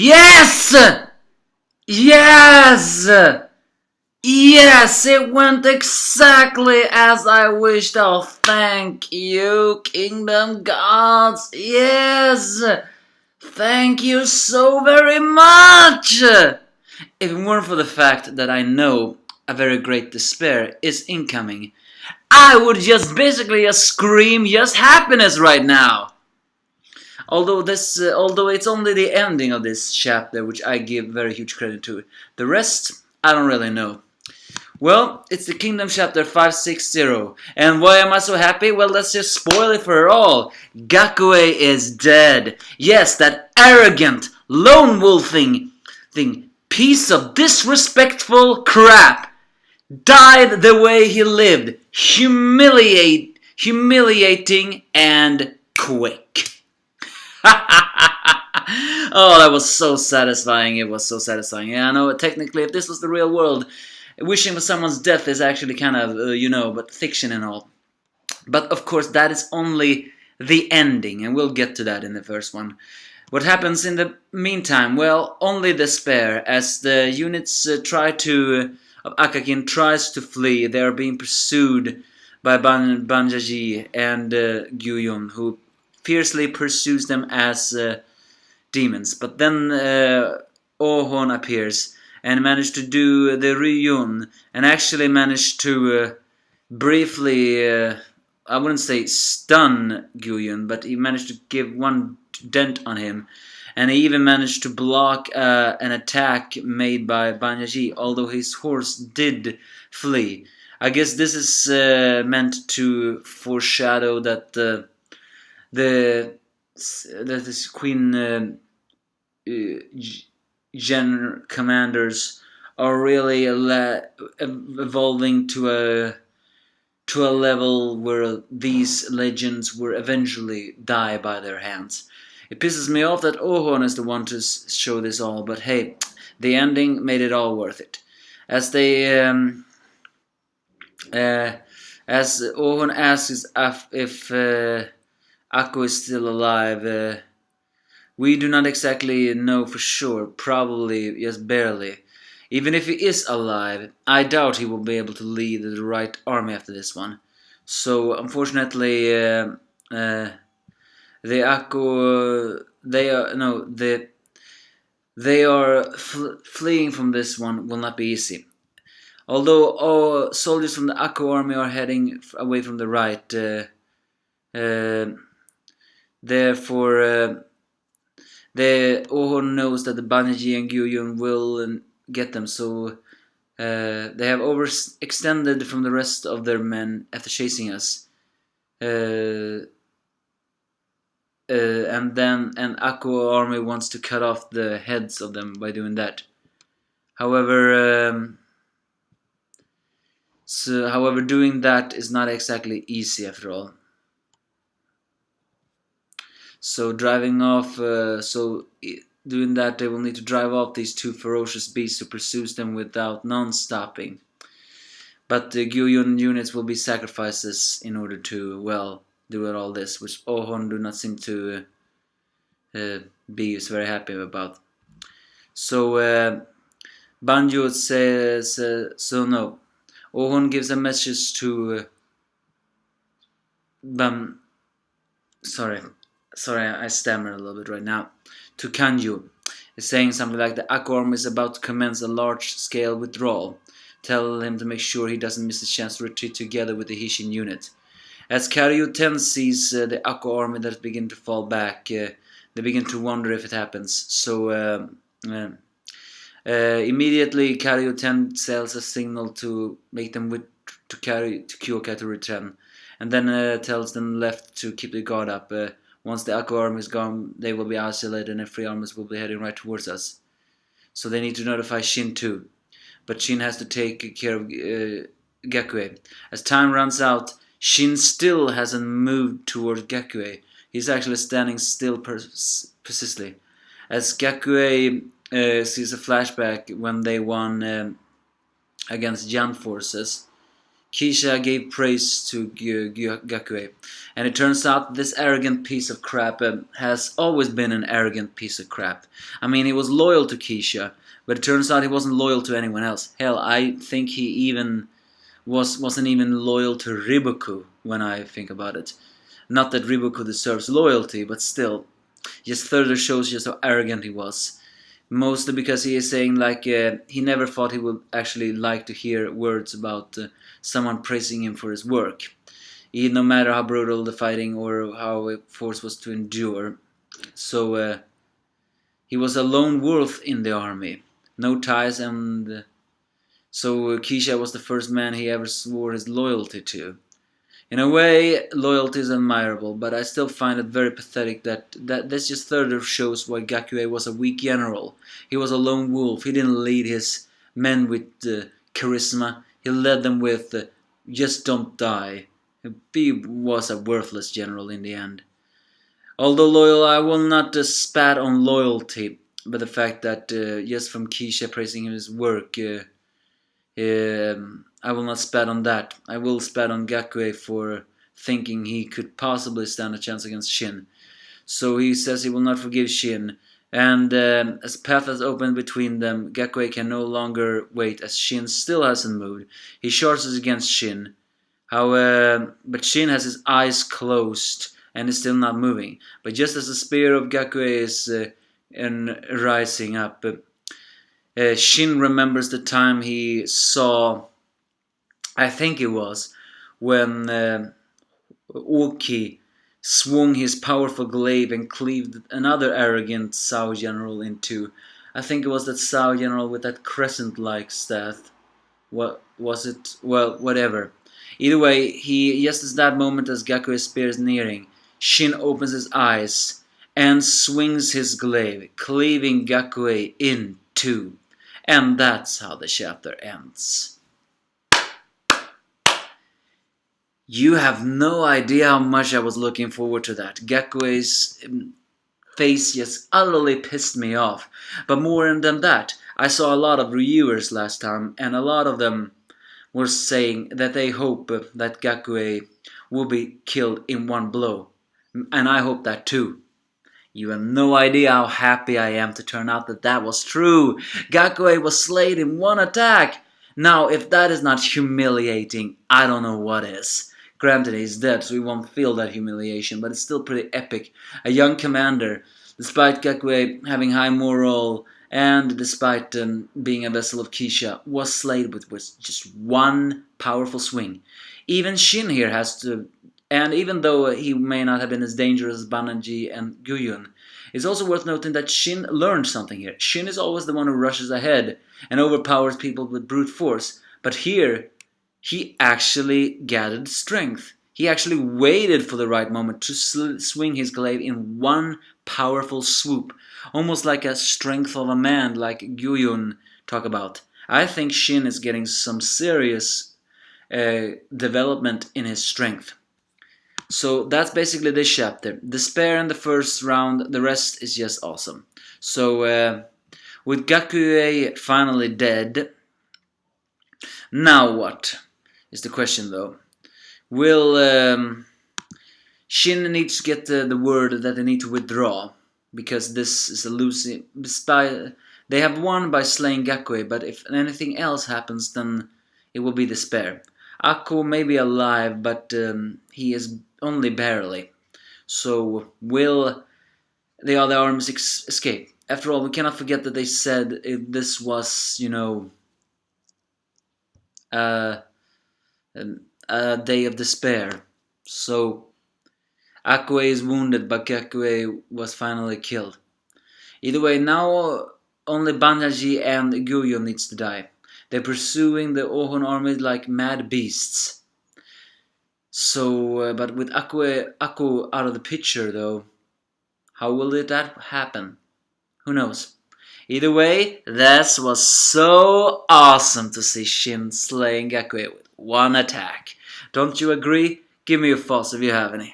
Yes! Yes! Yes, it went exactly as I wished. Oh, thank you, Kingdom Gods. Yes! Thank you so very much! If it weren't for the fact that I know a very great despair is incoming, I would just basically just scream just happiness right now. Although it's only the ending of this chapter which I give very huge credit to. The rest, I don't really know. Well, it's the Kingdom chapter 560. And why am I so happy? Well, let's just spoil it for all. Gakue is dead. Yes, that arrogant, lone wolf thing, piece of disrespectful crap, died the way he lived. Humiliating and quick. Oh, that was so satisfying. It was so satisfying. Yeah, I know, technically, if this was the real world, wishing for someone's death is actually kind of, but fiction and all. But, of course, that is only the ending, and we'll get to that in the first one. What happens in the meantime? Well, only despair, as the units of Akakin tries to flee. They are being pursued by Banjaji and Gyuyun, who fiercely pursues them as demons. But then Ohon appears and managed to do the Ryun and actually managed to briefly, I wouldn't say stun Gyuyun, but he managed to give one dent on him. And he even managed to block an attack made by Banjaji, although his horse did flee. I guess this is meant to foreshadow that this Queen Gen commanders are really evolving to a level where these legends will eventually die by their hands. It pisses me off that Ohon is the one to show this all, but hey, the ending made it all worth it. As as Ohon asks if Akko is still alive, we do not exactly know for sure, probably just barely. Even if he is alive, I doubt he will be able to lead the right army after this one. So unfortunately, the Akko, they are fleeing from this one will not be easy. Although all soldiers from the Akko army are heading away from the right, therefore the Ohon knows that the Banjaji and Gyuyun will get them, so they have overextended from the rest of their men after chasing us. And Akko army wants to cut off the heads of them by doing that. However, doing that is not exactly easy after all. So doing that, they will need to drive off these two ferocious beasts who pursues them without non-stopping. But the Gyuyun units will be sacrifices in order to, well, do all this, which Ohon do not seem to be very happy about. So Banjo says, so no. Ohon gives a message to Sorry, I stammer a little bit right now. To Kanju, is saying something like the Akko army is about to commence a large-scale withdrawal. Tell him to make sure he doesn't miss the chance to retreat together with the Hishin unit. As Karyu 10 sees the Akko army that begin to fall back, they begin to wonder if it happens. So immediately Karyu 10 sells a signal to make them to Kyoka to return, and then tells them left to keep the guard up. Once the Akko army is gone, they will be isolated and free armies will be heading right towards us. So they need to notify Shin too. But Shin has to take care of Gakue. As time runs out, Shin still hasn't moved toward Gakue. He's actually standing still persistently. As Gakue sees a flashback when they won against Jan forces, Kisha gave praise to Gakue. And it turns out this arrogant piece of crap has always been an arrogant piece of crap. I mean, he was loyal to Kisha, but it turns out he wasn't loyal to anyone else. Hell, I think he even wasn't even loyal to Riboku when I think about it. Not that Riboku deserves loyalty, but still, just further shows just how arrogant he was. Mostly because he is saying like he never thought he would actually like to hear words about someone praising him for his work. No matter how brutal the fighting or how force was to endure. So he was a lone wolf in the army. No ties, and so Kisha was the first man he ever swore his loyalty to. In a way, loyalty is admirable, but I still find it very pathetic that this just further shows why Gakue was a weak general. He was a lone wolf. He didn't lead his men with charisma. He led them with just don't die. He was a worthless general in the end. Although loyal, I will not spat on loyalty, but the fact that just from Kisha praising his work, I will not spat on that. I will spat on Gakue for thinking he could possibly stand a chance against Shin. So he says he will not forgive Shin. And as a path has opened between them, Gakue can no longer wait as Shin still hasn't moved. He charges against Shin. But Shin has his eyes closed and is still not moving. But just as the spear of Gakue is rising up, Shin remembers the time he saw, I think it was, when Oki swung his powerful glaive and cleaved another arrogant Sao general in two. I think it was that Sao general with that crescent-like staff. What was it? Well, whatever. Either way, just as that moment as Gakue's spear is nearing, Shin opens his eyes and swings his glaive, cleaving Gakue in two. And that's how the chapter ends. You have no idea how much I was looking forward to that. Gakue's face just utterly pissed me off. But more than that, I saw a lot of reviewers last time, and a lot of them were saying that they hope that Gakue will be killed in one blow. And I hope that too. You have no idea how happy I am to turn out that that was true. Gakue was slayed in one attack. Now, if that is not humiliating, I don't know what is. Granted, he's dead, so he won't feel that humiliation, but it's still pretty epic. A young commander, despite Gakue having high moral and despite being a vessel of Kisha, was slayed with just one powerful swing. Even Shin here has to, and even though he may not have been as dangerous as Bananji and Guyun, it's also worth noting that Shin learned something here. Shin is always the one who rushes ahead and overpowers people with brute force, but here, he actually gathered strength. He actually waited for the right moment to swing his glaive in one powerful swoop, almost like a strength of a man like Gyuyun talk about. I think Shin is getting some serious development in his strength. So that's basically this chapter. Despair in the first round, the rest is just awesome. So with Gakue finally dead, now what? Is the question though. Will Shin need to get the word that they need to withdraw? Because this is a losing. They have won by slaying Gakue, but if anything else happens, then it will be despair. Akko may be alive, but he is only barely. So will the other armies escape? After all, we cannot forget that they said this was, a day of despair. So Akue is wounded, but Gakue was finally killed. Either way, now only Bandaji and Gyuyo needs to die. They're pursuing the Ohon army like mad beasts. So, but with Akko out of the picture though, how will that happen? Who knows? Either way, this was so awesome to see Shin slaying Gakue with one attack. Don't you agree? Give me your thoughts if you have any.